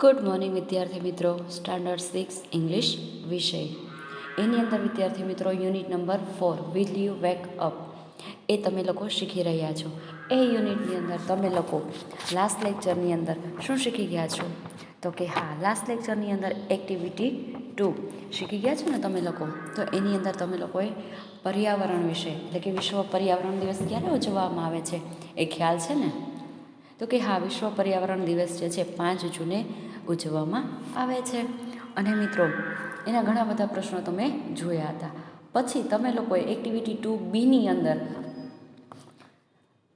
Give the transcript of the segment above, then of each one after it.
Good morning વિદ્યાર્થી મિત્રો. Standard 6 English વિષય એની અંદર વિદ્યાર્થી મિત્રો unit number 4 will you wake up એ તમે લોકો શીખી રહ્યા છો. એ યુનિટની અંદર તમે લોકો લાસ્ટ લેક્ચરની અંદર શું શીખી ગયા છો? તો કે હા, લાસ્ટ લેક્ચરની અંદર એક્ટિવિટી 2 શીખી ગયા છો ને તમે લોકો. તો એની અંદર તમે લોકોએ પર્યાવરણ વિશે એટલે કે વિશ્વ પર્યાવરણ દિવસ ક્યારે ઉજવવામાં આવે છે એ ખ્યાલ છે ને? તો કે હા, વિશ્વ પર્યાવરણ દિવસ જે છે 5 જૂને ઉજવવામાં આવે છે. અને મિત્રો એના ઘણા બધા પ્રશ્નો તમે જોયા હતા. પછી તમે લોકોએ એક્ટિવિટી 2B અંદર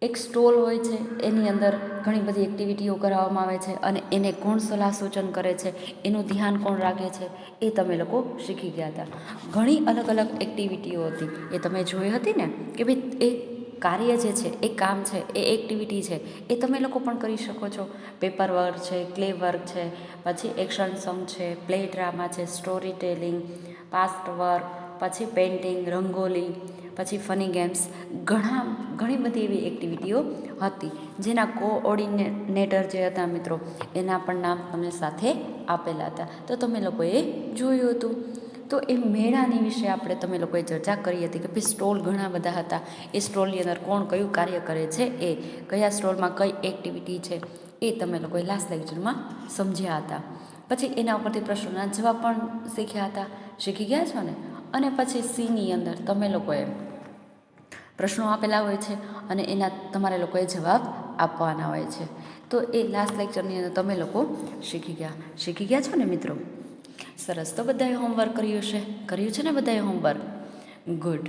એક સ્ટોલ હોય છે, એની અંદર ઘણી બધી એક્ટિવિટીઓ કરાવવામાં આવે છે અને એને કોણ સલાહ સૂચન કરે છે, એનું ધ્યાન કોણ રાખે છે, એ તમે લોકો શીખી ગયા હતા. ઘણી અલગ અલગ એક્ટિવિટીઓ હતી, એ તમે જોઈ હતી ને કે ભાઈ એ કાર્ય જે છે, એ કામ છે, એ એક્ટિવિટી છે, એ તમે લોકો પણ કરી શકો છો. પેપર વર્ક છે, ક્લે વર્ક છે, પછી એક્શન સોંગ છે, પ્લે ડ્રામા છે, સ્ટોરી ટેલિંગ, પાસ્ટ વર્ક, પછી પેઇન્ટિંગ, રંગોલી, પછી ફની ગેમ્સ, ઘણી બધી એવી એક્ટિવિટીઓ હતી જેના કોઓર્ડિનેટર જે હતા મિત્રો એના પણ નામ તમને સાથે આપેલા હતા. તો તમે લોકોએ જોયું હતું. તો એ મેળાની વિશે આપણે તમે લોકોએ ચર્ચા કરી હતી કે ભાઈ સ્ટોલ ઘણા બધા હતા, એ સ્ટોલની અંદર કોણ કયું કાર્ય કરે છે, એ કયા સ્ટોલમાં કઈ એક્ટિવિટી છે, એ તમે લોકોએ લાસ્ટ લેક્ચરમાં સમજ્યા હતા. પછી એના ઉપરથી પ્રશ્નોના જવાબ પણ શીખ્યા હતા. શીખી ગયા છો ને? અને પછી સીની અંદર તમે લોકોએ પ્રશ્નો આપેલા હોય છે અને એના તમારે લોકોએ જવાબ આપવાના હોય છે. તો એ લાસ્ટ લેક્ચરની અંદર તમે લોકો શીખી ગયા છો ને મિત્રો? સરસ. તો બધાએ હોમવર્ક કર્યું છે ને બધાએ હોમવર્ક? ગુડ.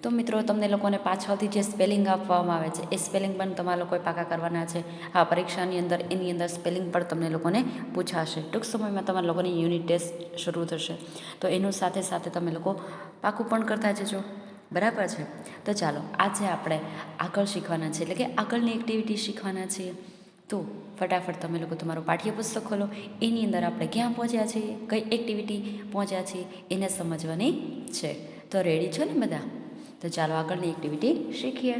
તો મિત્રો તમને લોકોને પાછળથી જે સ્પેલિંગ આપવામાં આવે છે એ સ્પેલિંગ પણ તમારા લોકોએ પાકા કરવાના છે. હા, પરીક્ષાની અંદર એની અંદર સ્પેલિંગ પણ તમને લોકોને પૂછાશે. ટૂંક સમયમાં તમારા લોકોની યુનિટ ટેસ્ટ શરૂ થશે, તો એનું સાથે સાથે તમે લોકો પાકું પણ કરતા જજો. બરાબર છે? તો ચાલો આજે આપણે આગળ શીખવાના છે, એટલે કે આગળની એક્ટિવિટી શીખવાના છીએ. તો ફટાફટ તમે લોકો તમારું પાઠ્યપુસ્તક ખોલો. એની અંદર આપણે ક્યાં પહોંચ્યા છીએ, કઈ એક્ટિવિટી પહોંચ્યા છીએ એને સમજવાની છે. તો રેડી છો ને બધા? તો ચાલો આગળની એક્ટિવિટી શીખીએ.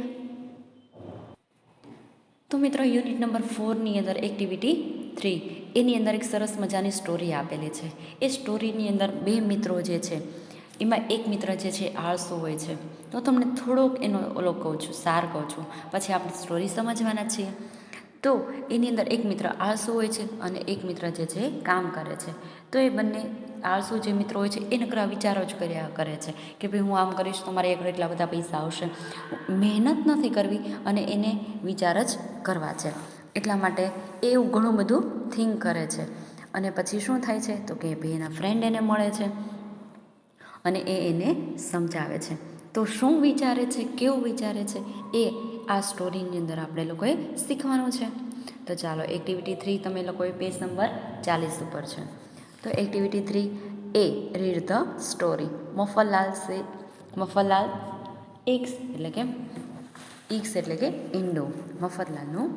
તો મિત્રો યુનિટ નંબર 4ની અંદર એક્ટિવિટી 3 એની અંદર એક સરસ મજાની સ્ટોરી આપેલી છે. એ સ્ટોરીની અંદર બે મિત્રો જે છે એમાં એક મિત્ર જે છે આળસુ હોય છે. તો તમને થોડોક એનો ઓલો કહું છું, સાર કહું છું, પછી આપણે સ્ટોરી સમજવાના છીએ. તો એની અંદર એક મિત્ર આળસુ હોય છે અને એક મિત્ર જે છે કામ કરે છે. તો એ બંને આળસુ જે મિત્રો હોય છે એ નકરા વિચારો જ કર્યા કરે છે કે ભાઈ હું આમ કરીશ તો મારે એટલા બધા પૈસા આવશે. મહેનત નથી કરવી અને એને વિચાર જ કરવા છે. એટલા માટે એ એવું ઘણું બધું થિંક કરે છે. અને પછી શું થાય છે તો કે ભાઈ એના ફ્રેન્ડ એને મળે છે અને એને સમજાવે છે. તો શું વિચારે છે, કેવું વિચારે છે, એ આ સ્ટોરીની અંદર આપણે લોકોએ શીખવાનું છે. તો ચાલો એક્ટિવિટી 3 તમે લોકોએ પેજ નંબર 40 ઉપર છે. તો activity 3 A read the story. Mafatlal eggs એટલે કે ઈંડો, મફતલાલનું.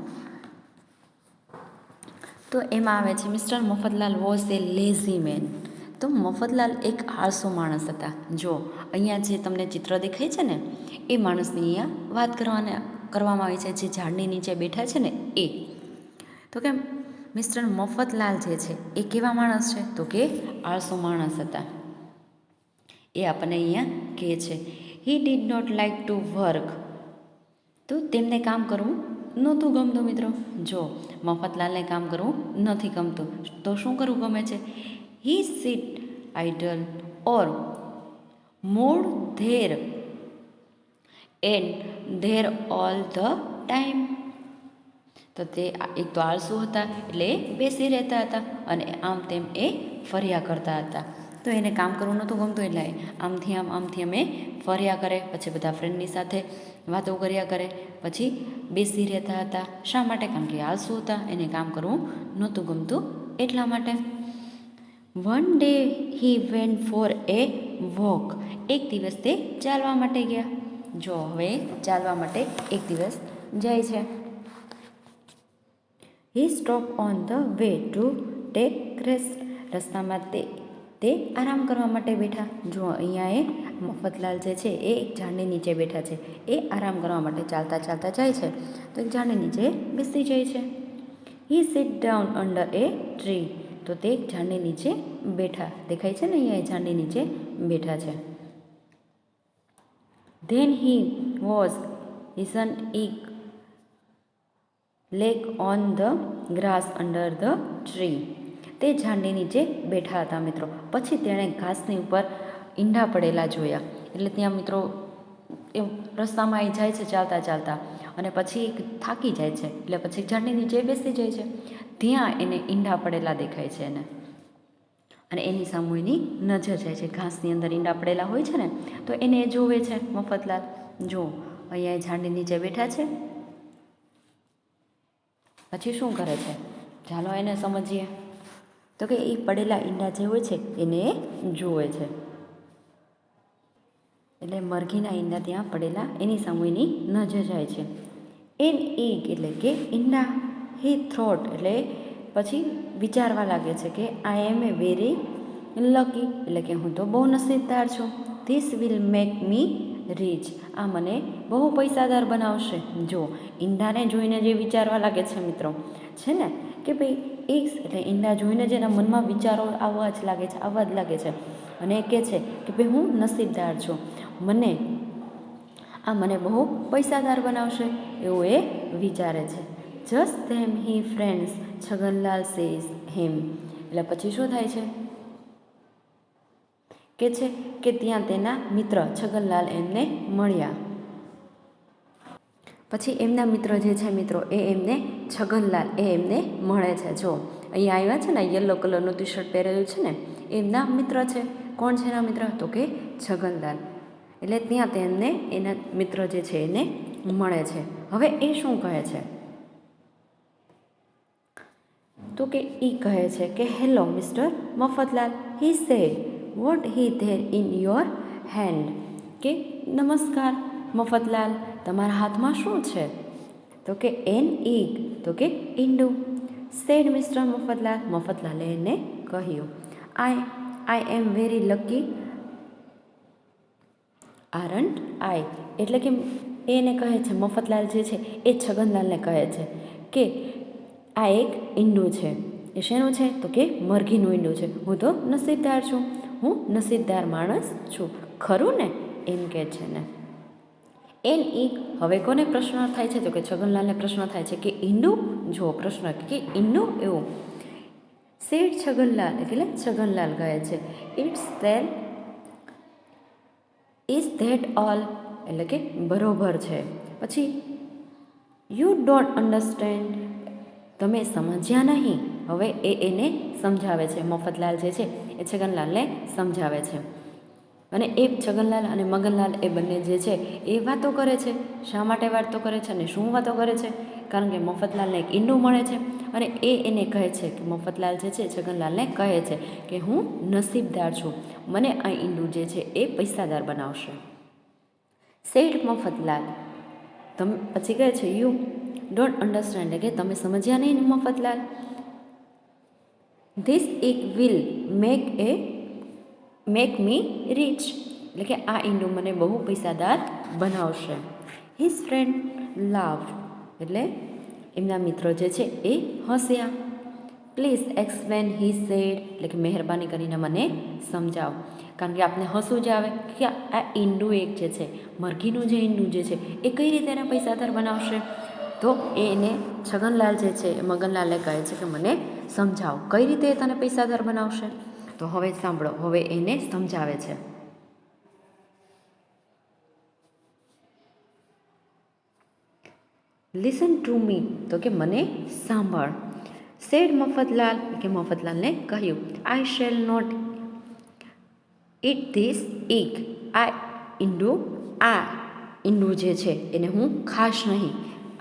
તો એમાં આવે છે mister Mafatlal was a lazy man. તો મફતલાલ એક આળસુ માણસ હતા. જો અહીંયા જે તમને ચિત્ર દેખાય છે ને એ માણસની અહીંયા વાત કરવામાં આવી છે, જે ઝાડની નીચે બેઠા છે ને એ. તો કેમ મિસ્ટર મફતલાલ જે છે એ કેવા માણસ છે તો કે આળસુ માણસ હતા. એ આપણને અહીંયા કહે છે he did not like to work. તો તેમને કામ કરવું નહોતું ગમતું મિત્રો. જો મફતલાલને કામ કરવું નથી ગમતું, તો શું કરવું ગમે છે? He sit idle or moved there and there all the time. તો તે એક તો આળસુ હતા એટલે બેસી રહેતા હતા અને આમ તેમ એ ફર્યા કરતા હતા. તો એને કામ કરવું નહોતું ગમતું એટલે આમથી આમ એ ફર્યા કરે, પછી બધા ફ્રેન્ડની સાથે વાતો કર્યા કરે, પછી બેસી રહેતા હતા. શા માટે? કારણ કે આળસુ હતા, એને કામ કરવું નહોતું ગમતું એટલા માટે. One day he went for A walk. એક દિવસ તે ચાલવા માટે ગયા. જો હવે ચાલવા માટે એક દિવસ જાય છે. He stop on the way to take rest. રસ્તામાં તે આરામ કરવા માટે બેઠા. જો અહીંયા એ મફતલાલ જે છે એ એક ઝાડની નીચે બેઠા છે. એ આરામ કરવા માટે ચાલતા ચાલતા જાય છે તો એક ઝાડની નીચે બેસી જાય છે. He sit down under A tree. તો તે ઝાડની નીચે બેઠા દેખાય છે ને, અહીંયા ઝાડની નીચે બેઠા છે. ધેન હી વોઝ હિઝન્ટ ઇક lake on the grass under the tree. તે ઝાડની નીચે બેઠા હતા મિત્રો. પછી તેણે ઘાસની ઉપર ઈંડા પડેલા જોયા. એટલે ત્યાં મિત્રો એ રસ્તામાં આવી જાય છે ચાલતા ચાલતા, અને પછી થાકી જાય છે એટલે પછી ઝાડની નીચે બેસી જાય છે. ત્યાં એને ઈંડા પડેલા દેખાય છે એને, અને એની સામે એની નજર જાય છે. ઘાસની અંદર ઈંડા પડેલા હોય છે ને, તો એને એ જોવે છે મફતલાલ. જો અહીંયા ઝાડની નીચે બેઠા છે. પછી શું કરે છે ચાલો એને સમજીએ. તો કે એ પડેલા ઈંડા જે હોય છે એને જોવે છે. એટલે મરઘીના ઈંડા ત્યાં પડેલા એની સામે એની નજર જાય છે. એન એગ એટલે કે ઈંડા. હી થોટ એટલે પછી વિચારવા લાગે છે કે આઈ એમ એ વેરી લકી એટલે કે હું તો બહુ નસીબદાર છું. This will make me rich આ મને બહુ પૈસાદાર બનાવશે. જો ઈંડાને જોઈને જે વિચારવા લાગે છે મિત્રો, છે ને કે ભાઈ એગ્સ એટલે ઈંડા જોઈને જ એના મનમાં વિચારો આવવા જ લાગે છે. અને એ કહે છે કે ભાઈ હું નસીબદાર છું, મને બહુ પૈસાદાર બનાવશે એવું એ વિચારે છે. જસ્ટ ધેમ હી ફ્રેન્ડ્સ છગનલાલ સેઝ હિમ. એટલે પછી શું થાય છે કે ત્યાં તેના મિત્ર છગનલાલ એમને મળ્યા. પછી એમના મિત્ર જે છે મિત્રો એ એમને છગનલાલ એ એમને મળે છે. જો અહીંયા આવ્યા છે ને, યલો કલરનું ટી શર્ટ પહેરેલું છે ને, એમના મિત્ર છે. કોણ છે એના મિત્ર? તો કે છગનલાલ. એટલે ત્યાં તેમને એના મિત્ર જે છે એને મળે છે. હવે એ શું કહે છે તો કે એ કહે છે કે hello mister Mafatlal. He said what he there in your hand. કે નમસ્કાર મફતલાલ, તમારા હાથમાં શું છે? તો કે એન એગ તો કે ઈંડું. Said mister Mafatlal. મફતલાલે એને કહ્યું I am very lucky aren't I. એટલે કે એને કહે છે મફતલાલ જે છે એ છગનલાલને કહે છે કે આ એક ઈંડું છે. એ શેનું છે? તો કે મરઘીનું ઈંડું છે. હું તો નસીબદાર છું, હું નસીબદાર માણસ છું, ખરું ને? એમ કહે છે ને. એન ઈક. હવે કોને પ્રશ્ન થાય છે? તો કે છગનલાલને પ્રશ્ન થાય છે કે ઈંડું? જો પ્રશ્ન કે ઈંડું એવું. સેડ છગનલાલ એટલે છગનલાલ કહે છે ઇઝ ધેટ ઓલ એટલે કે બરોબર છે. પછી યુ ડોન્ટ અન્ડરસ્ટેન્ડ તમે સમજ્યા નહીં. હવે એને સમજાવે છે. મફતલાલ જે છે એ છગનલાલને સમજાવે છે. અને એ છગનલાલ અને મગનલાલ એ બંને જે છે એ વાતો કરે છે. શા માટે વાતો કરે છે અને શું વાતો કરે છે? કારણ કે મફતલાલને એક ઈંડું મળે છે અને એને કહે છે કે મફતલાલ જે છે છગનલાલને કહે છે કે હું નસીબદાર છું, મને આ ઈંડું જે છે એ પૈસાદાર બનાવશે. સેડ મફતલાલ. પછી કહે છે યુ ડોન્ટ અન્ડરસ્ટેન્ડ એટલે કે તમે સમજ્યા નહીં Mafatlal. This it will make me rich એટલે કે આ ઈંડું મને બહુ પૈસાદાર બનાવશે. હિઝ ફ્રેન્ડ લાવ એટલે એમના મિત્રો જે છે એ હસ્યા. પ્લીઝ એક્સપ્લેન હી સેડ એટલે કે મહેરબાની કરીને મને સમજાવો. કારણ કે આપને હસવું જ આવે કે આ ઈંડું એક જે છે મરઘીનું જે ઈંડું જે છે એ કઈ રીતે એને પૈસાદાર બનાવશે. તો એને છગનલાલ જે છે એ મગનલાલને કહે છે કે મને સમજાવો કઈ રીતે એ તને પૈસાદાર બનાવશે. તો હવે સાંભળો, હવે એને સમજાવે છે. લિસન ટુ મી તો કે મને સાંભળ. સેડ મફતલાલ કે મફતલાલને કહ્યું I shall not eat this egg. આ ઈંડું જે છે એને હું ખાશ નહીં.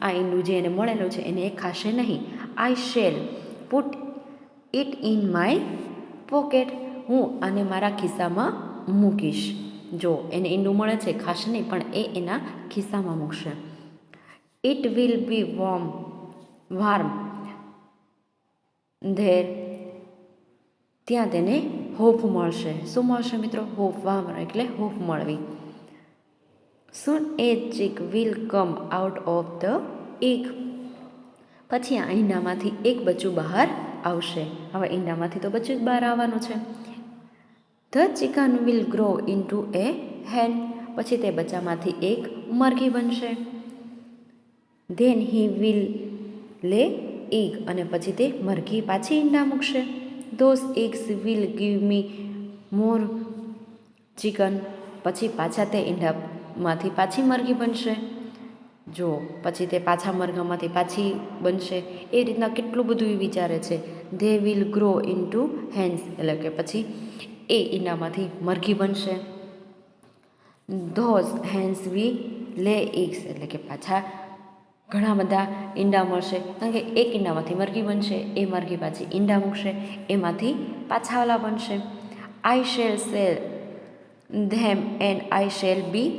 આ ઈંડું જે એને મળેલું છે એને એ ખાશે નહીં. આઈ shell put it in my pocket. હું આને મારા ખિસ્સામાં મૂકીશ. જો એને ઈંડું મળે છે ખાશે નહીં, પણ એ એના ખિસ્સામાં મૂકશે. It will be warm there. ત્યાં તેને હોપ મળશે. શું મળશે મિત્રો? હોપ. વાર્મ એટલે હોપ મળવી. Soon a chick will come out of the egg. પછી આ ઈંડામાંથી એક બચ્ચું બહાર આવશે. હવે ઈંડામાંથી તો બચ્ચું જ બહાર આવવાનું છે. The chicken will grow into a hen, પછી તે બચ્ચામાંથી એક મરઘી બનશે. Then he will lay egg, અને પછી તે મરઘી પાછી ઈંડા મૂકશે. Those eggs will give me more chicken, પછી પાછા તે ઈંડામાંથી પાછી મરઘી બનશે. જો પછી તે પાછા મરઘામાંથી પાછી બનશે. એ રીતના કેટલું બધું એ વિચારે છે. They will grow into hens, એટલે કે પછી એ ઈંડામાંથી મરઘી બનશે. Those hens will lay eggs, એટલે કે પાછા ઘણા બધા ઈંડા મળશે, કારણ કે એક ઈંડામાંથી મરઘી બનશે, એ મરઘી પાછી ઈંડા મૂકશે, એમાંથી પાછા ઓલા બનશે. આઈ shell cell them and I shall be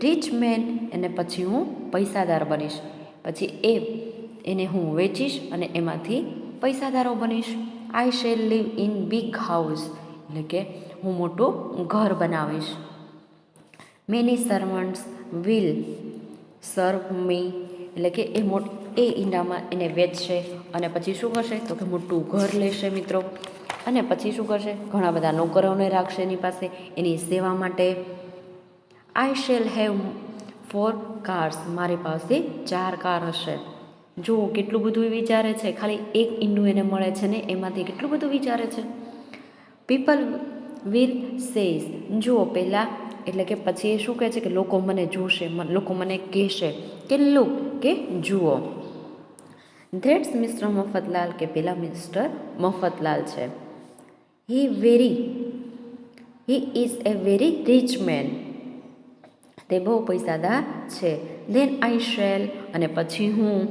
rich main, અને પછી હું પૈસાદાર બનીશ. પછી એને હું વેચીશ અને એમાંથી પૈસાદારો બનીશ. I shall live in big house, એટલે કે હું મોટું ઘર બનાવીશ. મેની સર્વન્ટ્સ વિલ સર્વ મી, એટલે કે એ ઈંડામાં એને વેચશે અને પછી શું કરશે તો કે મોટું ઘર લેશે મિત્રો. અને પછી શું કરશે, ઘણા બધા નોકરોને રાખશે એની પાસે એની સેવા માટે. આઈ શેલ હેવ 4 કાર્સ, મારી પાસે 4 કાર હશે. જો કેટલું બધું વિચારે છે, ખાલી એક ઈંડું એને મળે છે ને એમાંથી કેટલું બધું વિચારે છે. પીપલ વિલ સેઝ, જુઓ પહેલાં, એટલે કે પછી એ શું કહે છે કે લોકો મને જોશે, લોકો મને કહેશે કે લુક, કે જુઓ. ધેટ્સ મિસ્ટર મફતલાલ, કે પેલા મિસ્ટર મફતલાલ છે. He is A very rich main, તે બહુ પૈસાદાર છે. ધેન આઈ શેલ, અને પછી હું,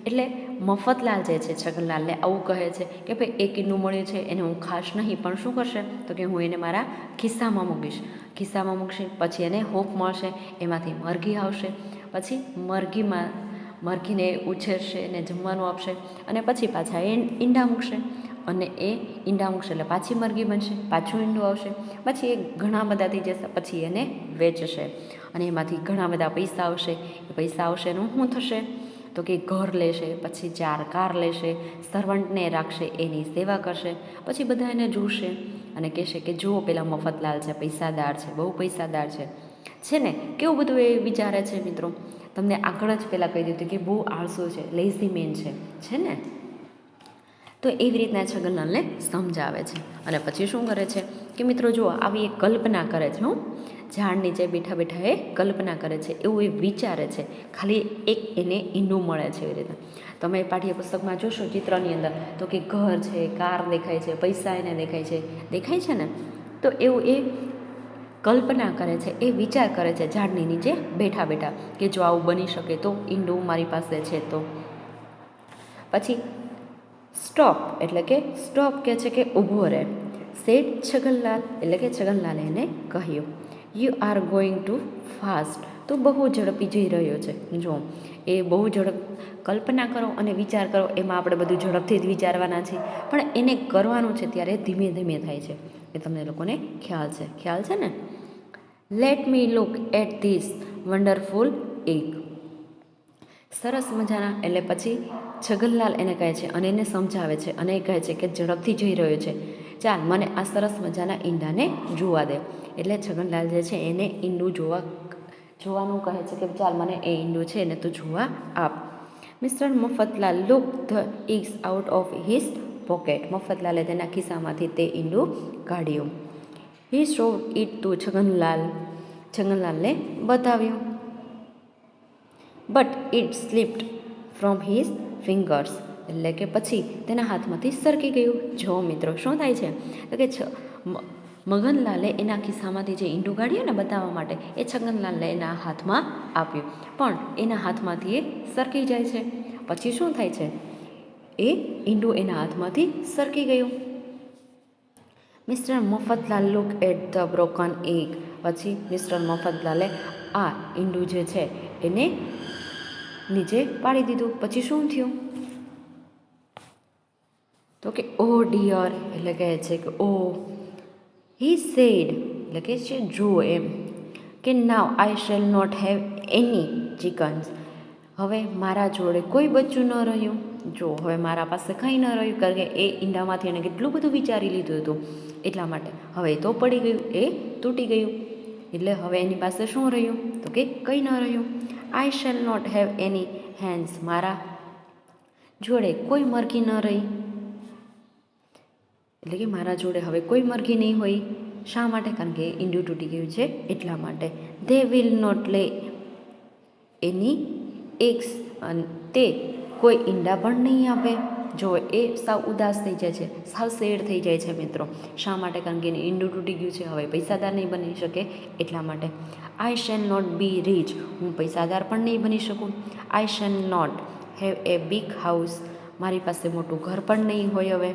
એટલે મફતલાલ જે છે છગનલાલને આવું કહે છે કે ભાઈ એક ઈંડું મળ્યું છે, એને હું ખાશ નહીં, પણ શું કરશે તો કે હું એને મારા ખિસ્સામાં મૂકીશ. ખિસ્સામાં મૂકશે પછી એને હોપ મળશે, એમાંથી મરઘી આવશે. પછી મરઘીને ઉછેરશે, એને જમવાનું આપશે, અને પછી પાછા એ ઈંડા મૂકશે, અને એ ઈંડા મૂકશે એટલે પાછી મરઘી બનશે, પાછું ઈંડું આવશે. પછી એ ઘણા બધા થઈ જશે, પછી એને વેચશે અને એમાંથી ઘણા બધા પૈસા આવશે. એ પૈસા આવશે એનું શું થશે તો કે ઘર લેશે, પછી 4 કાર લેશે, સર્વન્ટને રાખશે, એની સેવા કરશે. પછી બધા એને જોશે અને કહેશે કે જુઓ પેલા મફતલાલ છે, પૈસાદાર છે, બહુ પૈસાદાર છે ને. કેવું બધું એ વિચારે છે મિત્રો. તમને આગળ જ પહેલાં કહી દીધું કે બહુ આળસુ છે, લેઝી મેન છે ને. તો એવી રીતના છગનલાલને સમજાવે છે. અને પછી શું કરે છે કે મિત્રો જુઓ, આવી એક કલ્પના કરે છે. ઝાડ નીચે બેઠા બેઠા એ કલ્પના કરે છે, એવું એ વિચારે છે. ખાલી એક એને ઈંડું મળે છે એવી રીતે. તમે પાઠ્યપુસ્તકમાં જોશો ચિત્રની અંદર તો કે ઘર છે, કાર દેખાય છે, પૈસા એને દેખાય છે ને. તો એવું એ કલ્પના કરે છે, એ વિચાર કરે છે ઝાડની નીચે બેઠા બેઠા કે જો આવું બની શકે તો ઈંડું મારી પાસે છે તો. પછી સ્ટોપ, એટલે કે સ્ટોપ કહે છે કે ઊભો રહે. સેડ છગનલાલ, એટલે કે છગનલાલે એને કહ્યું. You are going to fast, તો બહુ ઝડપી જઈ રહ્યો છે. જો એ બહુ કલ્પના કરો અને વિચાર કરો, એમાં આપણે બધું ઝડપથી જ વિચારવાના છીએ, પણ એને કરવાનું છે ત્યારે ધીમે ધીમે થાય છે. એ તમને લોકોને ખ્યાલ છે ને. Let me look at this wonderful egg, સરસ મજાના, એટલે પછી છગનલાલ એને કહે છે અને એને સમજાવે છે અને એ કહે છે કે ઝડપથી જઈ રહ્યો છે, ચાલ મને આ સરસ મજાના ઈંડાને જોવા દે. એટલે છગનલાલ જે છે એને ઈંડું જોવાનું કહે છે કે ચાલ મને એ ઈંડું છે એને તું જોવા આપ. Mister Mafatlal look the eggs out of his pocket, મફતલાલે તેના ખિસ્સામાંથી તે ઈંડું કાઢ્યું. હી શોડ ઇટ ટુ છગનલાલને બતાવ્યું. But it slipped from his fingers, એટલે કે પછી તેના હાથમાંથી સરકી ગયું. જો મિત્રો શું થાય છે તો કે મગનલાલે એના ખિસ્સામાંથી જે ઈંડું કાઢ્યું ને બતાવવા માટે, એ છગનલાલને એના હાથમાં આપ્યું, પણ એના હાથમાંથી એ સરકી જાય છે. પછી શું થાય છે, એ ઈંડું એના હાથમાંથી સરકી ગયું. Mister Mafatlal look at the broken egg, પછી મિસ્ટર મફતલાલે આ ઈંડું જે છે એને નીચે પાડી દીધું. પછી શું થયું તો કે ઓ ડિયર, એટલે કહે છે કે ઓ, હી સેડ, એટલે કે છે જુઓ એમ, કે now I shall not have any chickens, હવે મારા જોડે કોઈ બચ્ચું ન રહ્યું. જો હવે મારા પાસે કંઈ ન રહ્યું, કારણ કે એ ઈંડામાંથી એણે કેટલું બધું વિચારી લીધું હતું એટલા માટે. હવે તો પડી ગયું, એ તૂટી ગયું, એટલે હવે એની પાસે શું રહ્યું? તો કે કંઈ ન રહ્યું. I shall not have any hands, મારા જોડે કોઈ મરઘી ન રહી, એટલે કે મારા જોડે હવે કોઈ મરઘી નહીં હોય. શા માટે? કારણ કે ઈંડું તૂટી ગયું છે એટલા માટે. ધે વિલ નોટ લે એની એગ્સ, અને તે કોઈ ઈંડા પણ નહીં આપે. જો એ સાવ ઉદાસ થઈ જાય છે, સાવ સેડ થઈ જાય છે મિત્રો. શા માટે? કારણ કે એને ઈંડું તૂટી ગયું છે, હવે પૈસાદાર નહીં બની શકે એટલા માટે. I shall not be rich, હું પૈસાદાર પણ નહીં બની શકું. I shall not have a big house, મારી પાસે મોટું ઘર પણ નહીં હોય હવે.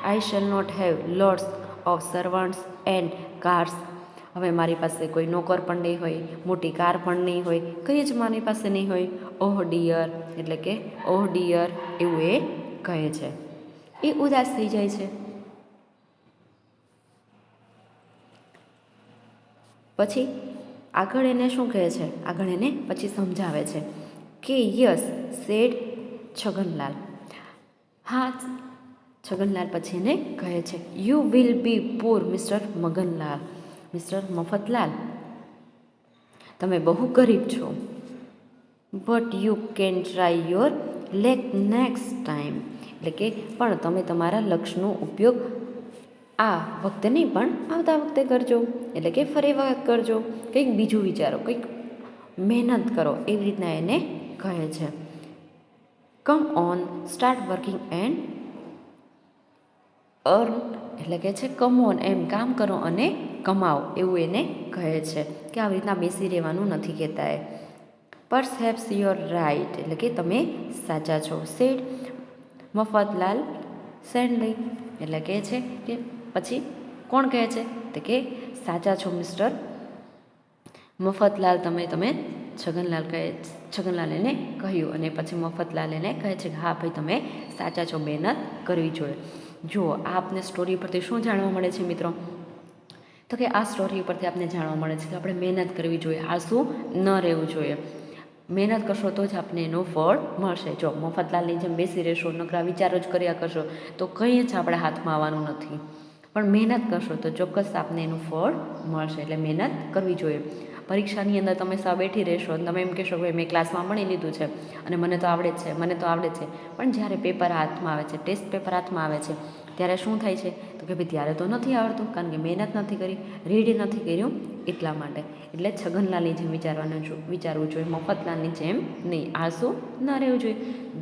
I shall not have lots of servants and cars, હવે મારી પાસે કોઈ નોકર પણ નહીં હોય, મોટી કાર પણ નહીં હોય, કંઈ જ મારી પાસે નહીં હોય. ઓહ ડિયર, એટલે કે ઓહ ડિયર એવું એ કહે છે. એ ઉદાસ થઈ જાય છે. પછી આગળ એને શું કહે છે? આગળ એને પછી સમજાવે છે કે યસ સેડ છગનલાલ, હા છગનલાલ પછી એને કહે છે you will be poor mister Maganlal, mister Mafatlal તમે બહુ ગરીબ છો. But you can try your lake next time, એટલે કે પણ તમે તમારા લક્ષનો ઉપયોગ આ વખતે નહીં પણ આવતા વખતે કરજો, એટલે કે ફરી વખત કરજો, કંઈક બીજું વિચારો, કંઈક મહેનત કરો, એવી રીતના એને કહે છે. Come on start working and earn, એટલે કે છે કમ ઓન એમ કામ કરો અને કમાઓ, એવું એને કહે છે કે આવી રીતના બેસી રહેવાનું નથી કહેતા એ. પરહેપ્સ યોર રાઇટ, એટલે કે તમે સાચા છો. સેડ મફતલાલ સેન્ડલી, એટલે કહે છે કે પછી કોણ કહે છે? તો કે સાચા છો મિસ્ટર મફતલાલ તમે છગનલાલ કહે, છગનલાલ એને કહ્યું, અને પછી મફતલાલ એને કહે છે કે હા ભાઈ તમે સાચા છો, મહેનત કરવી જોઈએ. જો આપને સ્ટોરી પરથી શું જાણવા મળે છે મિત્રો? તો કે આ સ્ટોરી પરથી આપને જાણવા મળે છે કે આપણે મહેનત કરવી જોઈએ, આળસુ ન રહેવું જોઈએ. મહેનત કરશો તો જ આપને એનું ફળ મળશે. જો મફતલાલની જેમ બેસી રહેશો, નકરા વિચારો જ કર્યા કરશો તો કંઈ જ આપણા હાથમાં આવવાનું નથી. પણ મહેનત કરશો તો ચોક્કસ આપને એનું ફળ મળશે. એટલે મહેનત કરવી જોઈએ. પરીક્ષાની અંદર તમે સાવ બેઠી રહેશો અને તમે એમ કહેશો કે મેં ક્લાસમાં ભણી લીધું છે અને મને તો આવડે જ છે, મને તો આવડે છે, પણ જ્યારે પેપર હાથમાં આવે છે, ટેસ્ટ પેપર હાથમાં આવે છે, ત્યારે શું થાય છે? તો કે ભાઈ ત્યારે તો નથી આવડતું, કારણ કે મહેનત નથી કરી, રીડ નથી કર્યું એટલા માટે. એટલે છગનલાલની જેમ વિચારવું જોઈએ, મફતલાલની જેમ નહીં, આળસુ ન રહેવું જોઈએ.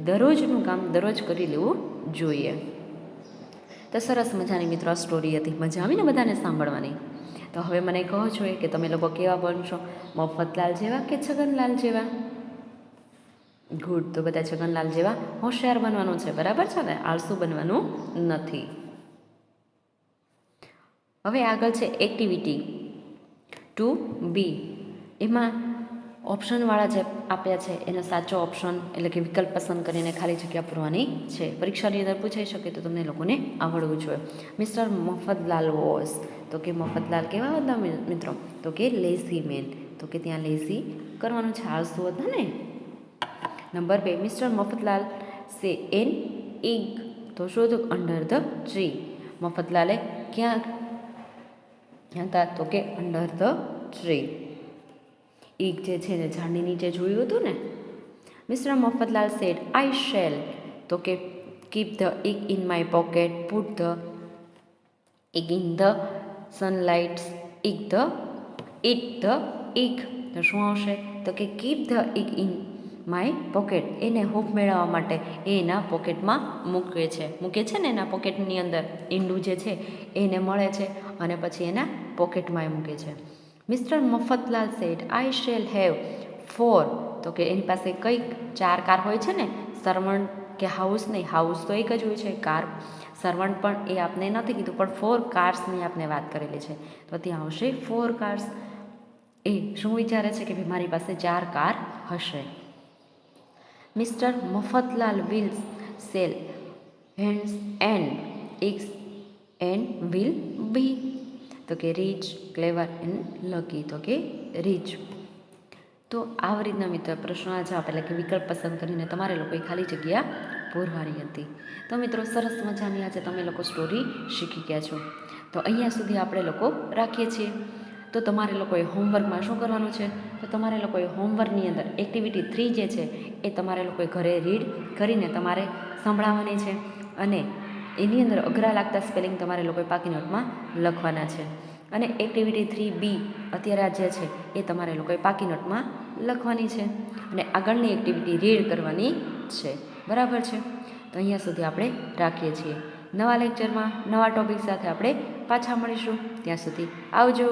દરરોજનું કામ દરરોજ કરી લેવું જોઈએ. તો સરસ મજાની મિત્રો સ્ટોરી હતી, મજા આવીને બધાને સાંભળવાની. તો હવે મને કહો છો કે તમે લોકો કેવા બનશો, મફતલાલ જેવા કે છગનલાલ જેવા? ગુડ, તો બધા છગનલાલ જેવા હોશિયાર બનવાનું છે, બરાબર છે ને? આળસુ બનવાનું નથી. હવે આગળ છે એક્ટિવિટી 2B. એમાં ઓપ્શનવાળા જે આપ્યા છે એનો સાચો ઓપ્શન એટલે કે વિકલ્પ પસંદ કરીને ખાલી જગ્યા પૂરવાની છે. પરીક્ષાની અંદર પૂછાઈ શકે તો તમને લોકોને આવડવું જોઈએ. મિસ્ટર મફતલાલ વોઝ, તો કે મફતલાલ કેવા હતા મિત્રો? તો કે લેઝી મેન, તો કે ત્યાં લેઝી કરવાનું છે, આળસુ હતા ને. નંબર 2, મિસ્ટર મફતલાલ સે એન ઇગ, તો શોધો અંડર ધ ટ્રી. મફતલાલે ક્યાં હતા? તો કે અંડર ધ ટ્રી. ઇગ જે છે ને ઝાડની નીચે જોયું હતું ને. Mister Mafatlal said I shall, તો કે keep the egg in my pocket, put the egg in the sunlight, eat the egg. તો શું આવશે? તો કે keep the egg in my pocket, એને હૂંફ મેળવવા માટે એ એના પોકેટમાં મૂકે છે ને, એના પોકેટની અંદર ઈંડું જે છે એને મળે છે અને પછી એના પોકેટમાં એ મૂકે છે. Mister Mafatlal said I shell have 4, તો કે એની પાસે કંઈક 4 કાર હોય છે ને, સર્વન્ટ કે હાઉસ નહીં, હાઉસ તો એક જ હોય છે, કાર સર્વન્ટ પણ એ આપને નથી કીધું, પણ 4 કાર્સની આપને વાત કરેલી છે, તો ત્યાં આવશે 4 કાર્સ. એ શું વિચારે છે કે ભાઈ મારી પાસે 4 કાર હશે. Mister Mafatlal will sell hens and eggs and will be, તો કે રીચ, ક્લેવર એન્ડ લકી, તો કે રીચ. તો આવી રીતના મિત્ર પ્રશ્નોના જવાબ એટલે કે વિકલ્પ પસંદ કરીને તમારે લોકોએ ખાલી જગ્યા પૂરવાની હતી. તો મિત્રો, સરસ મજાની આજે તમે લોકો સ્ટોરી શીખી ગયા છો. તો અહીંયા સુધી આપણે લોકો રાખીએ છીએ. તો તમારે લોકોએ હોમવર્કમાં શું કરવાનું છે? તો તમારે લોકોએ હોમવર્કની અંદર એક્ટિવિટી 3 જે છે એ તમારે લોકોએ ઘરે રીડ કરીને તમારે સંભળાવવાની છે, અને એની અંદર અઘરા લાગતા સ્પેલિંગ તમારે લોકોએ પાકી નોટમાં લખવાના છે. અને એક્ટિવિટી 3B અત્યારે આ જે છે એ તમારે લોકોએ પાકી નોટમાં લખવાની છે, અને આગળની એક્ટિવિટી રીડ કરવાની છે. બરાબર છે? તો અહીંયા સુધી આપણે રાખીએ છીએ. નવા લેક્ચરમાં નવા ટૉપિક સાથે આપણે પાછા મળીશું. ત્યાં સુધી આવજો.